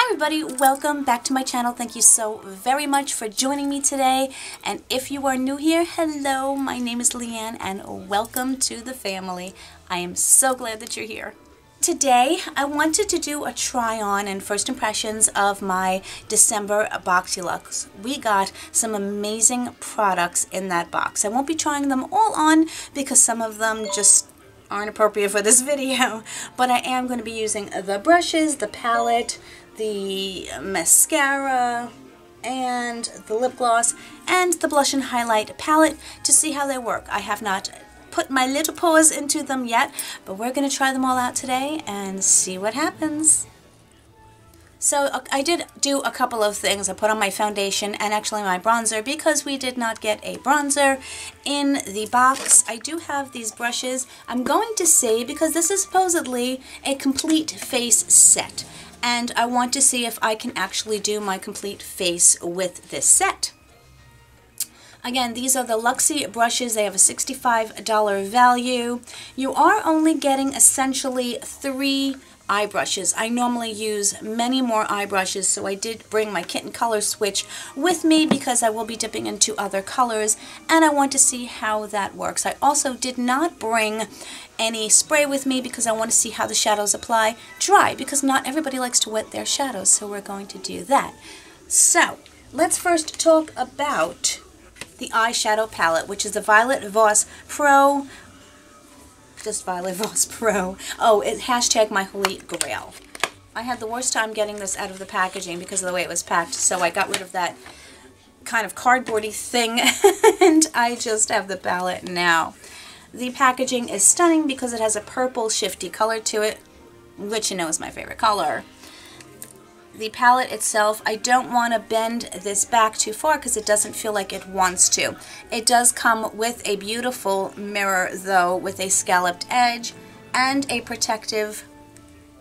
Hi everybody, welcome back to my channel. Thank you so very much for joining me today. And if you are new here, hello, my name is Leanne and welcome to the family. I am so glad that you're here. Today, I wanted to do a try on and first impressions of my December Boxyluxe. We got some amazing products in that box. I won't be trying them all on because some of them just aren't appropriate for this video, but I am going to be using the brushes, the palette, the mascara, and the lip gloss, and the blush and highlight palette to see how they work. I have not put my little paws into them yet, but we're going to try them all out today and see what happens. So I did do a couple of things. I put on my foundation and actually my bronzer because we did not get a bronzer in the box. I do have these brushes. I'm going to say, because this is supposedly a complete face set, and I want to see if I can actually do my complete face with this set. Again, these are the Luxie brushes. They have a $65 value. You are only getting essentially 3 eye brushes. I normally use many more eye brushes, so I did bring my kitten color switch with me because I will be dipping into other colors and I want to see how that works. I also did not bring any spray with me because I want to see how the shadows apply dry, because not everybody likes to wet their shadows, so we're going to do that. So let's first talk about the eyeshadow palette, which is the Violet Voss Pro. Just Violet Voss Pro. Oh, hashtag my holy grail. I had the worst time getting this out of the packaging because of the way it was packed, so I got rid of that kind of cardboardy thing and I just have the palette now. The packaging is stunning because it has a purple shifty color to it, which you know is my favorite color. The palette itself, I don't want to bend this back too far because it doesn't feel like it wants to. It does come with a beautiful mirror though, with a scalloped edge and a protective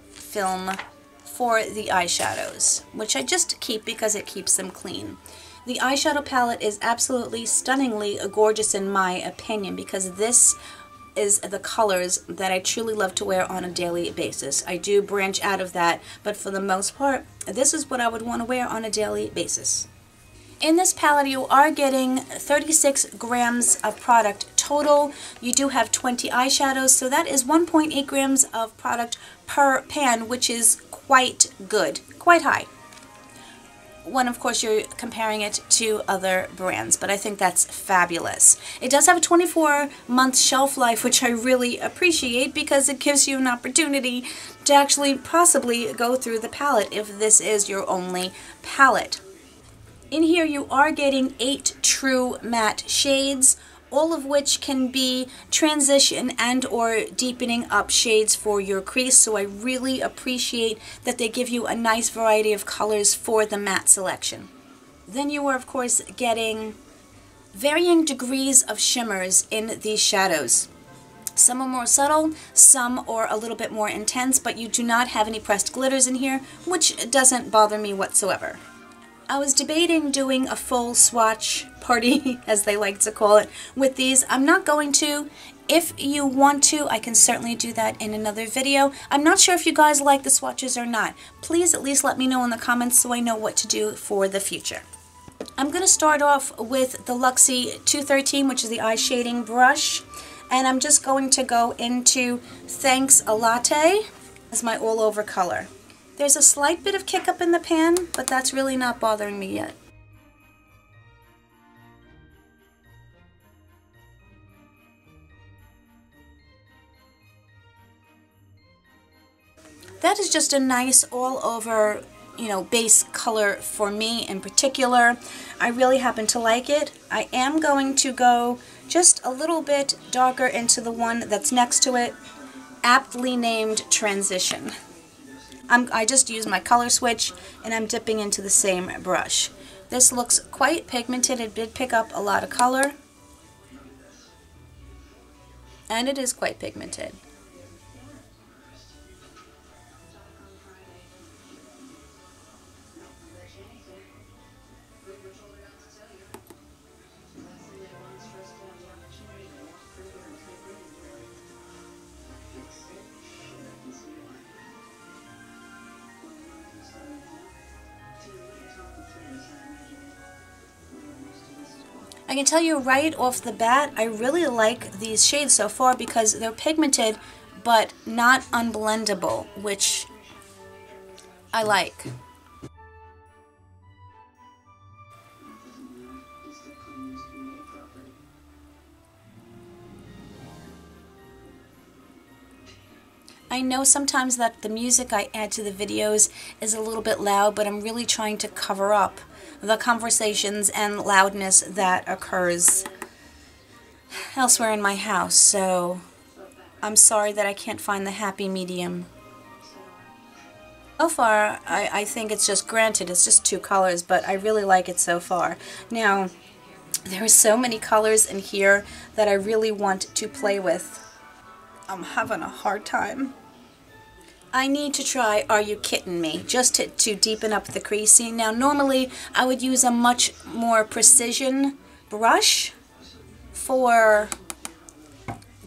film for the eyeshadows, which I just keep because it keeps them clean. The eyeshadow palette is absolutely stunningly gorgeous in my opinion, because this is the colors that I truly love to wear on a daily basis. I do branch out of that, but for the most part, this is what I would want to wear on a daily basis. In this palette, you are getting 36 grams of product total. You do have 20 eyeshadows, so that is 1.8 grams of product per pan, which is quite good, quite high, when of course you're comparing it to other brands, but I think that's fabulous. It does have a 24-month shelf life, which I really appreciate because it gives you an opportunity to actually possibly go through the palette if this is your only palette. In here you are getting 8 true matte shades, all of which can be transition and or deepening up shades for your crease, so I really appreciate that they give you a nice variety of colors for the matte selection. Then you are of course getting varying degrees of shimmers in these shadows. Some are more subtle, some are a little bit more intense, but you do not have any pressed glitters in here, which doesn't bother me whatsoever. I was debating doing a full swatch party, as they like to call it, with these. I'm not going to. If you want to, I can certainly do that in another video. I'm not sure if you guys like the swatches or not. Please at least let me know in the comments so I know what to do for the future. I'm going to start off with the Luxie 213, which is the eye shading brush, and I'm just going to go into Thanks a Latte as my all-over color. There's a slight bit of kick up in the pan, but that's really not bothering me yet. That is just a nice all-over, base color for me in particular. I really happen to like it. I am going to go just a little bit darker into the one that's next to it, aptly named Transition. I just used my color switch and I'm dipping into the same brush. This looks quite pigmented. It did pick up a lot of color, and it is quite pigmented. I can tell you right off the bat, I really like these shades so far because they're pigmented but not unblendable, which I like. I know sometimes that the music I add to the videos is a little bit loud, but I'm really trying to cover up the conversations and loudness that occurs elsewhere in my house, so I'm sorry that I can't find the happy medium. So far, I think it's just, granted, it's just 2 colors, but I really like it so far. Now, there are so many colors in here that I really want to play with. I'm having a hard time. I need to try Are You Kidding Me, just to deepen up the creasing. Now normally I would use a much more precision brush for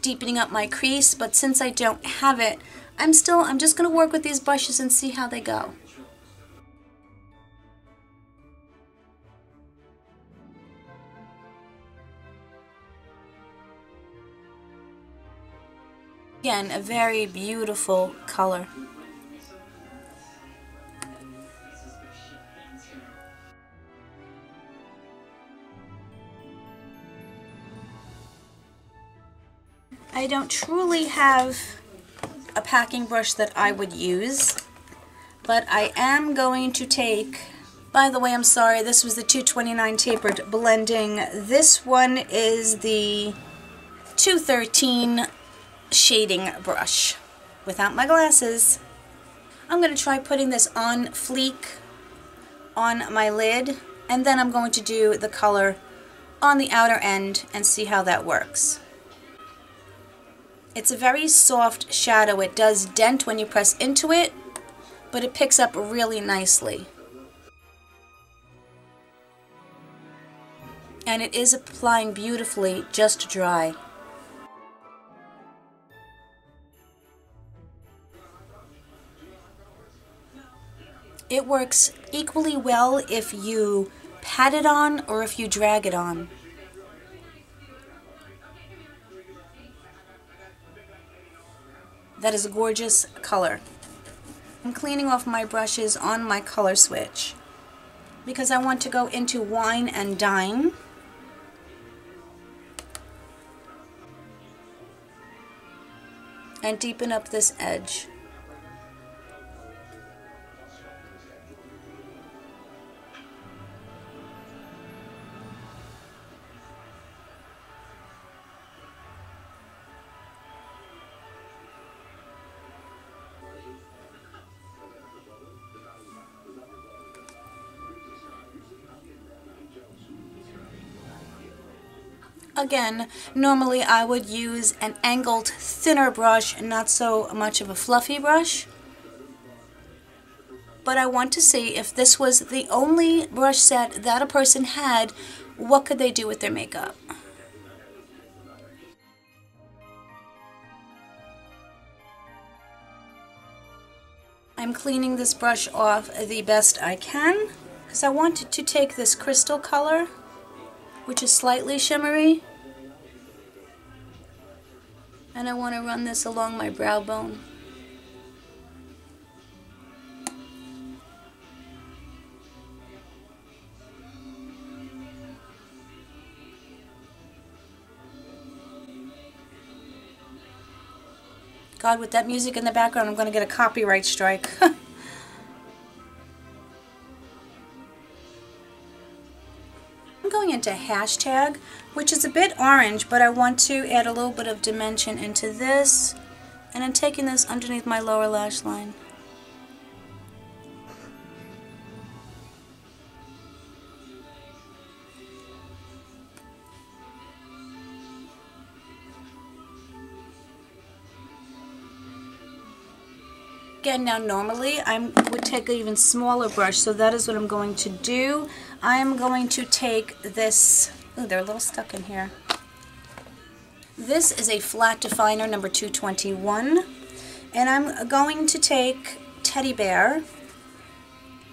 deepening up my crease, but since I don't have it, I'm just going to work with these brushes and see how they go. Again, a very beautiful color. I don't truly have a packing brush that I would use, but I am going to take, by the way, I'm sorry, this was the 229 tapered blending. This one is the 213 shading brush without my glasses. I'm going to try putting this on fleek on my lid, and then I'm going to do the color on the outer end and see how that works. It's a very soft shadow. It does dent when you press into it, but it picks up really nicely. And it is applying beautifully, just dry. It works equally well if you pat it on or if you drag it on. That is a gorgeous color. I'm cleaning off my brushes on my color switch because I want to go into Wine and Dine. And deepen up this edge. Again, normally I would use an angled, thinner brush and not so much of a fluffy brush. But I want to see if this was the only brush set that a person had, what could they do with their makeup? I'm cleaning this brush off the best I can because I wanted to take this crystal color, which is slightly shimmery, and I want to run this along my brow bone. God, with that music in the background, I'm going to get a copyright strike. I'm going into Hashtag, which is a bit orange, but I want to add a little bit of dimension into this, and I'm taking this underneath my lower lash line. Again, now normally I would take an even smaller brush, so that is what I'm going to do. I am going to take this, ooh, they're a little stuck in here. This is a flat definer number 221, and I'm going to take Teddy Bear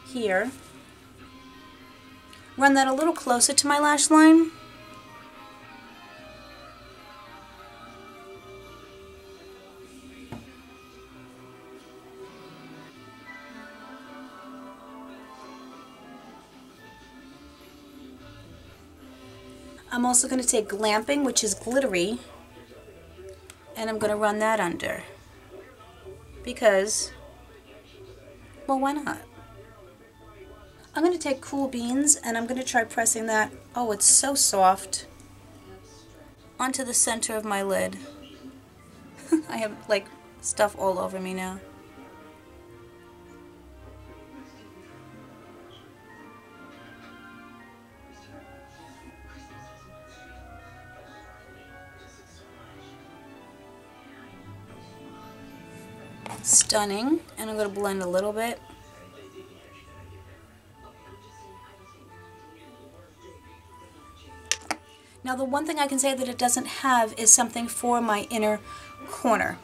here, run that a little closer to my lash line, I'm also going to take Glamping, which is glittery, and I'm going to run that under. Because, well, why not? I'm going to take Cool Beans, and I'm going to try pressing that, oh, it's so soft, onto the center of my lid. I have, like, stuff all over me now. Stunning, and I'm going to blend a little bit. Now the one thing I can say that it doesn't have is something for my inner corner.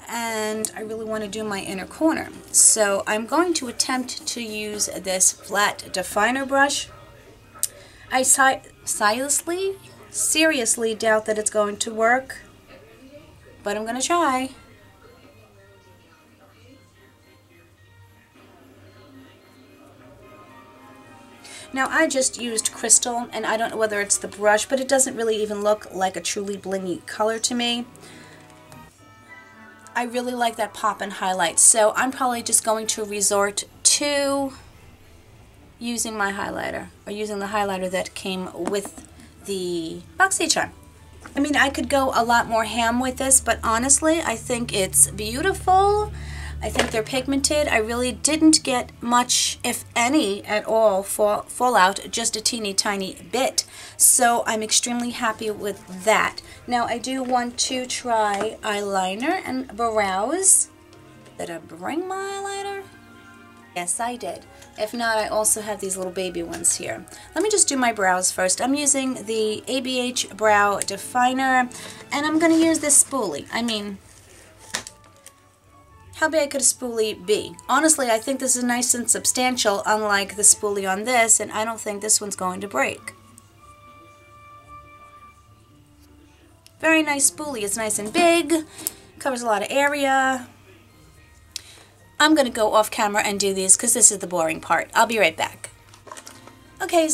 And I really want to do my inner corner. So I'm going to attempt to use this flat definer brush. I seriously doubt that it's going to work, but I'm going to try. Now I just used crystal, and I don't know whether it's the brush, but it doesn't really even look like a truly blingy color to me. I really like that pop and highlight, so I'm probably just going to resort to using my highlighter, or using the highlighter that came with the Boxycharm. I mean, I could go a lot more ham with this, but honestly, I think it's beautiful. I think they're pigmented. I really didn't get much, if any, at all fallout, just a teeny tiny bit. So I'm extremely happy with that. Now I do want to try eyeliner and brows. Did I bring my eyeliner? Yes, I did. If not, I also have these little baby ones here. Let me just do my brows first. I'm using the ABH Brow Definer, and I'm going to use this spoolie. I mean, how big could a spoolie be? Honestly, I think this is nice and substantial, unlike the spoolie on this, and I don't think this one's going to break. Very nice spoolie. It's nice and big, covers a lot of area. I'm going to go off camera and do these because this is the boring part. I'll be right back. Okay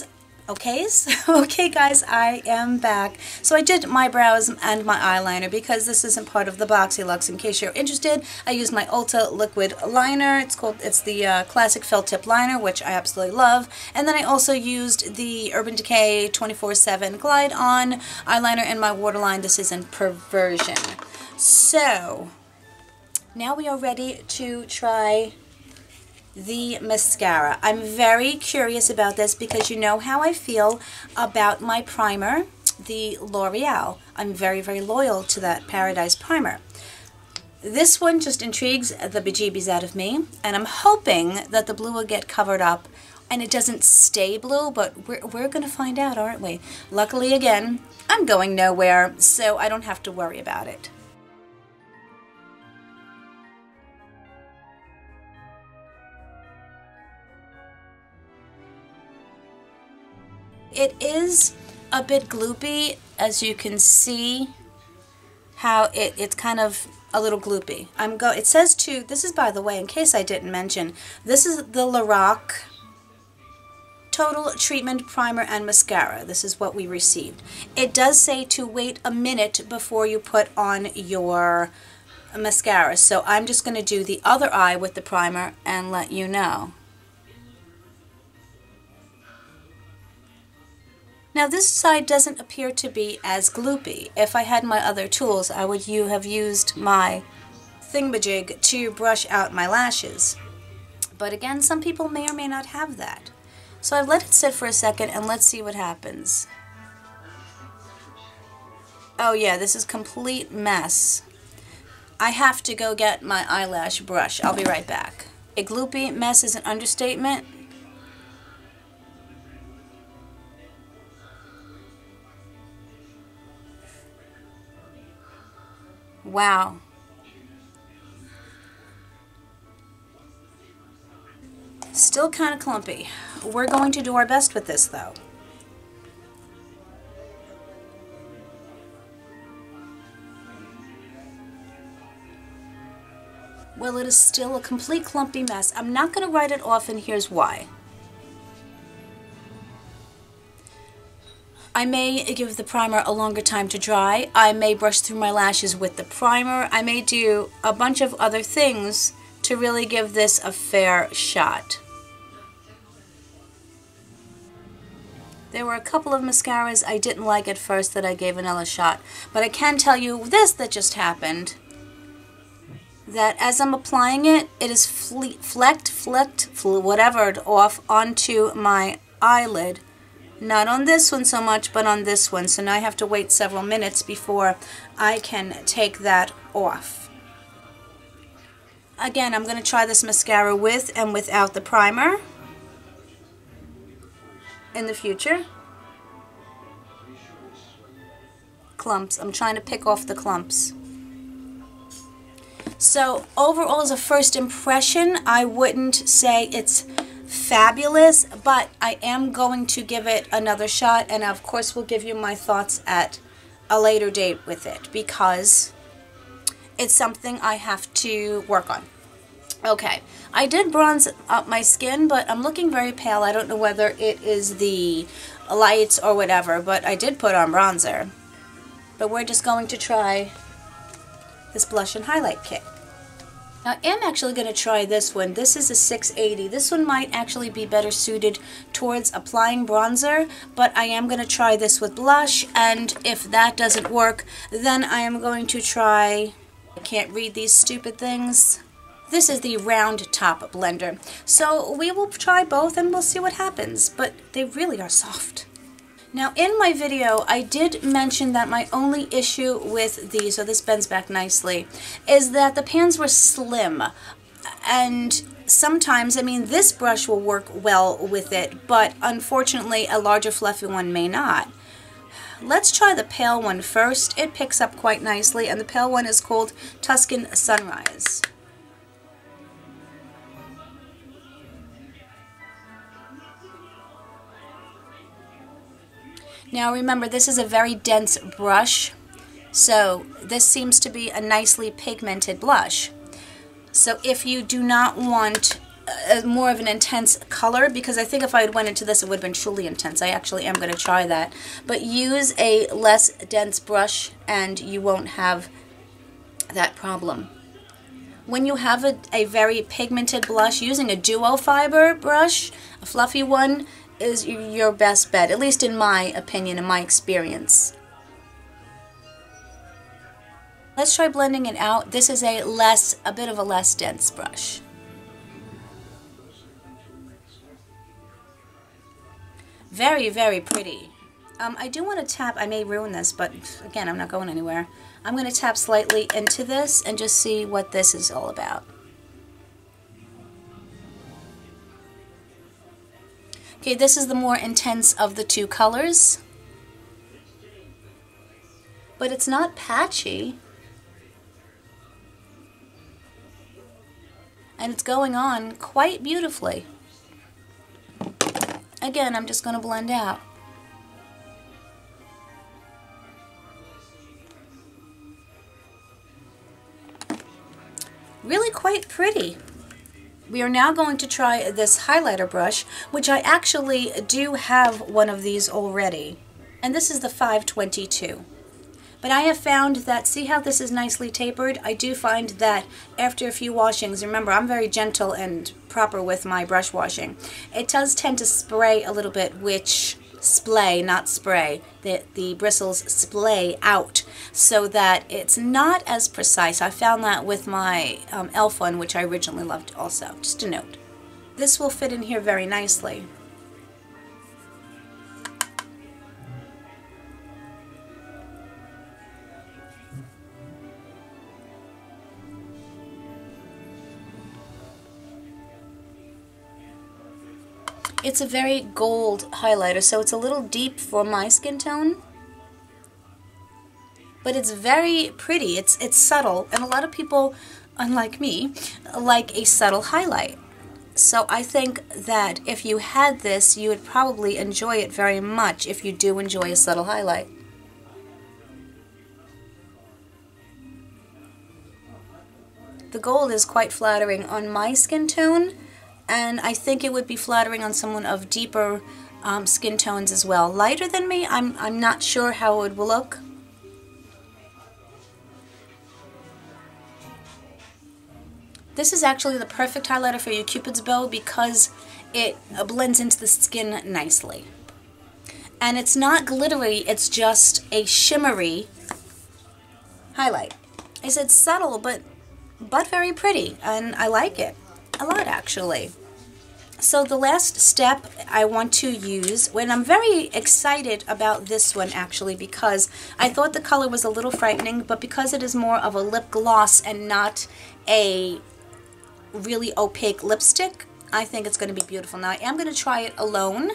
guys, I am back. So I did my brows and my eyeliner because this isn't part of the Boxyluxe. In case you're interested, I used my Ulta liquid liner. It's the classic felt tip liner, which I absolutely love. And then I also used the Urban Decay 24/7 Glide On eyeliner in my waterline. This is in Perversion. So now we are ready to try the mascara. I'm very curious about this because you know how I feel about my primer, the L'Oreal. I'm very, very loyal to that Paradise primer. This one just intrigues the bejeebies out of me, and I'm hoping that the blue will get covered up and it doesn't stay blue, but we're going to find out, aren't we? Luckily, again, I'm going nowhere, so I don't have to worry about it. It is a bit gloopy, as you can see how it's kind of a little gloopy. It says to, this is, by the way, in case I didn't mention, this is the Lorac Total Treatment Primer and Mascara. This is what we received. It does say to wait a minute before you put on your mascara, so I'm just going to do the other eye with the primer and let you know. Now this side doesn't appear to be as gloopy. If I had my other tools, I would have used my thingamajig to brush out my lashes. But again, some people may or may not have that. So I've let it sit for a second and let's see what happens. Oh yeah, this is a complete mess. I have to go get my eyelash brush. I'll be right back. A gloopy mess is an understatement. Wow. Still kind of clumpy. We're going to do our best with this though. Well, it is still a complete clumpy mess. I'm not going to write it off, and here's why. I may give the primer a longer time to dry. I may brush through my lashes with the primer. I may do a bunch of other things to really give this a fair shot. There were a couple of mascaras I didn't like at first that I gave another shot. But I can tell you this that just happened. That as I'm applying it, it is flecked, whatever, off onto my eyelid. Not on this one so much, but on this one. So now I have to wait several minutes before I can take that off. Again, I'm going to try this mascara with and without the primer in the future. Clumps. I'm trying to pick off the clumps. So overall, as a first impression, I wouldn't say it's fabulous, but I am going to give it another shot, and of course will give you my thoughts at a later date with it, because it's something I have to work on. Okay, I did bronze up my skin, but I'm looking very pale. I don't know whether it is the lights or whatever, but I did put on bronzer. But we're just going to try this blush and highlight kit. Now I am actually going to try this one. This is a 680. This one might actually be better suited towards applying bronzer, but I am going to try this with blush, and if that doesn't work, then I am going to try, I can't read these stupid things. This is the round top blender. So we will try both and we'll see what happens, but they really are soft. Now in my video, I did mention that my only issue with these, so this bends back nicely, is that the pans were slim. And sometimes, I mean, this brush will work well with it, but unfortunately a larger fluffy one may not. Let's try the pale one first. It picks up quite nicely, and the pale one is called Tuscan Sunrise. Now remember, this is a very dense brush, so this seems to be a nicely pigmented blush. So if you do not want more of an intense color, because I think if I had went into this it would have been truly intense, I actually am going to try that, but use a less dense brush and you won't have that problem. When you have a very pigmented blush, using a duo fiber brush, a fluffy one, is your best bet, at least in my opinion, in my experience. Let's try blending it out. This is a bit of a less dense brush. Very, very pretty. I do want to tap, I may ruin this, but again, I'm not going anywhere. I'm going to tap slightly into this and just see what this is all about. Okay, this is the more intense of the two colors, but it's not patchy, and it's going on quite beautifully. Again, I'm just going to blend out. Really quite pretty. We are now going to try this highlighter brush, which I actually do have one of these already. And this is the 522. But I have found that, see how this is nicely tapered? I do find that after a few washings, remember I'm very gentle and proper with my brush washing, it does tend to spray a little bit, which splay, not spray. The bristles splay out so that it's not as precise. I found that with my e.l.f. one, which I originally loved also. Just a note. This will fit in here very nicely. It's a very gold highlighter, so it's a little deep for my skin tone. But it's very pretty. It's subtle, and a lot of people, unlike me, like a subtle highlight. So I think that if you had this, you would probably enjoy it very much if you do enjoy a subtle highlight. The gold is quite flattering on my skin tone, and I think it would be flattering on someone of deeper skin tones as well. Lighter than me, I'm not sure how it will look. This is actually the perfect highlighter for your Cupid's bow because it blends into the skin nicely. And it's not glittery, it's just a shimmery highlight. I said subtle, but very pretty, and I like it a lot actually. So the last step I want to use, when I'm very excited about this one actually, because I thought the color was a little frightening, but because it is more of a lip gloss and not a really opaque lipstick, I think it's going to be beautiful. Now I am going to try it alone.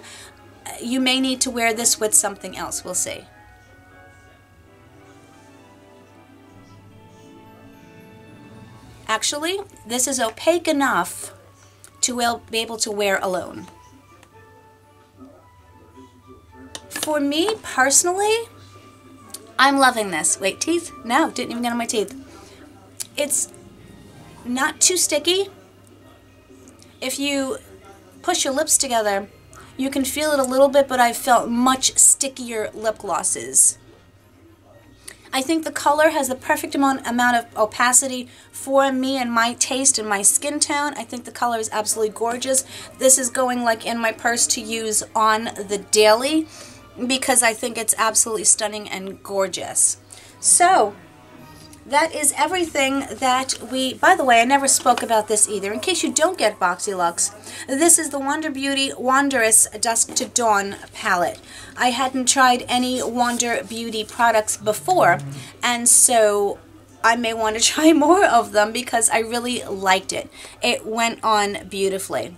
You may need to wear this with something else, we'll see. Actually, this is opaque enough to be able to wear alone. For me, personally, I'm loving this. Wait, teeth? No, didn't even get on my teeth. It's not too sticky. If you push your lips together, you can feel it a little bit, but I've felt much stickier lip glosses. I think the color has the perfect amount of opacity for me and my taste and my skin tone. I think the color is absolutely gorgeous. This is going like in my purse to use on the daily because I think it's absolutely stunning and gorgeous. So that is everything that we, by the way, I never spoke about this either. In case you don't get Boxyluxe, this is the Wander Beauty Wondrous Dusk to Dawn palette. I hadn't tried any Wander Beauty products before, and so I may want to try more of them because I really liked it. It went on beautifully.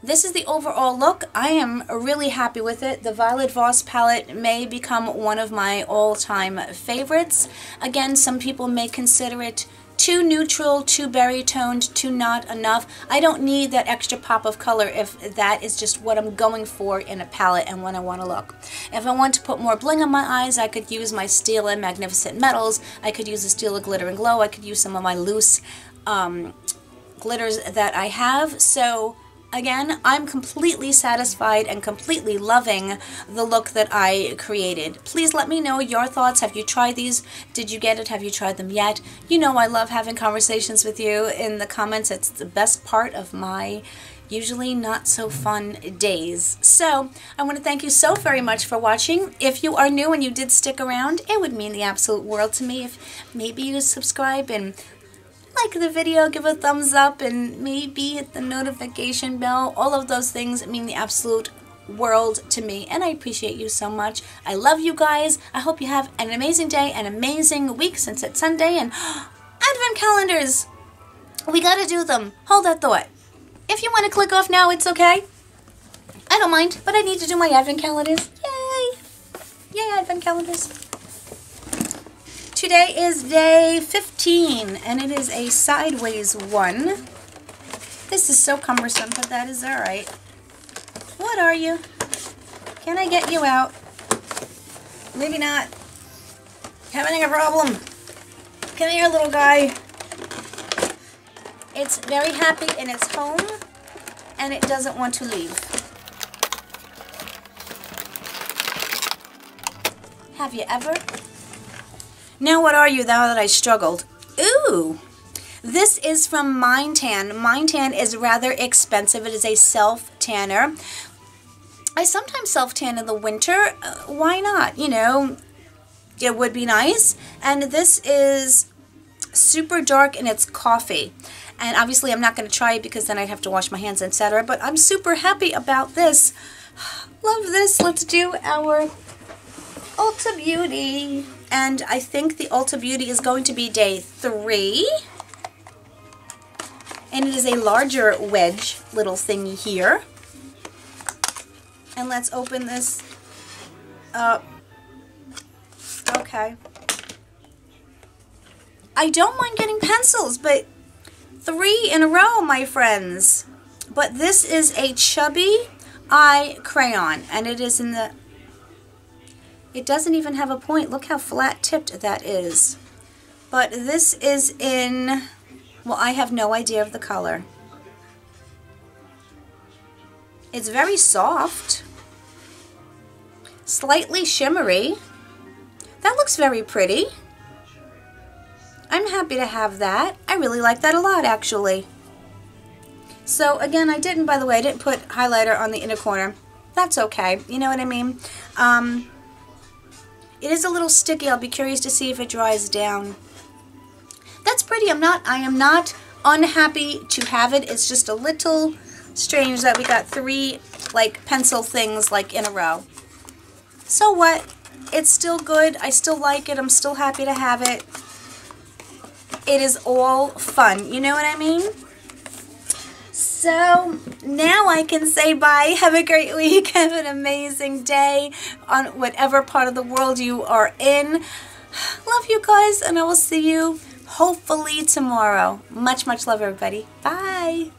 This is the overall look. I am really happy with it. The Violet Voss palette may become one of my all-time favorites. Again, some people may consider it too neutral, too berry toned, too not enough. I don't need that extra pop of color if that is just what I'm going for in a palette and when I want to look. If I want to put more bling on my eyes, I could use my Stila Magnificent Metals. I could use the Stila Glitter and Glow. I could use some of my loose glitters that I have. So again, I'm completely satisfied and completely loving the look that I created. Please let me know your thoughts. Have you tried these? Did you get it? Have you tried them yet? You know I love having conversations with you in the comments. It's the best part of my usually not so fun days. So I want to thank you so very much for watching. If you are new and you did stick around, it would mean the absolute world to me if maybe you subscribe and like the video, give a thumbs up, and maybe hit the notification bell. All of those things mean the absolute world to me, and I appreciate you so much. I love you guys. I hope you have an amazing day, an amazing week since it's Sunday, and Advent calendars. We gotta do them. Hold that thought. If you want to click off now, it's okay. I don't mind, but I need to do my Advent calendars. Yay! Yay, Advent calendars. Today is day 15, and it is a sideways one. This is so cumbersome, but that is alright. What are you? Can I get you out? Maybe not. Having a problem. Come here, little guy. It's very happy in its home, and it doesn't want to leave. Have you ever? Now what are you now that I struggled? Ooh! This is from Mind Tan. Mind Tan is rather expensive. It is a self-tanner. I sometimes self-tan in the winter. Why not? You know, it would be nice. And this is super dark and it's coffee. And obviously I'm not going to try it because then I'd have to wash my hands, etc. But I'm super happy about this. Love this. Let's do our Ulta Beauty. And I think the Ulta Beauty is going to be day 3. And it is a larger wedge little thingy here. And let's open this up. Okay. I don't mind getting pencils, but 3 in a row, my friends. But this is a chubby eye crayon, and it is in the... It doesn't even have a point. Look how flat-tipped that is. But this is in... Well, I have no idea of the color. It's very soft. slightly shimmery. That looks very pretty. I'm happy to have that. I really like that a lot, actually. So again, I didn't put highlighter on the inner corner. That's okay. You know what I mean? It is a little sticky. I'll be curious to see if it dries down. That's pretty. I am not unhappy to have it. It's just a little strange that we got 3 like pencil things like in a row. So what? It's still good. I still like it. I'm still happy to have it. It is all fun. You know what I mean? So now I can say bye. Have a great week. Have an amazing day on whatever part of the world you are in. Love you guys, and I will see you hopefully tomorrow. Much, much love, everybody. Bye.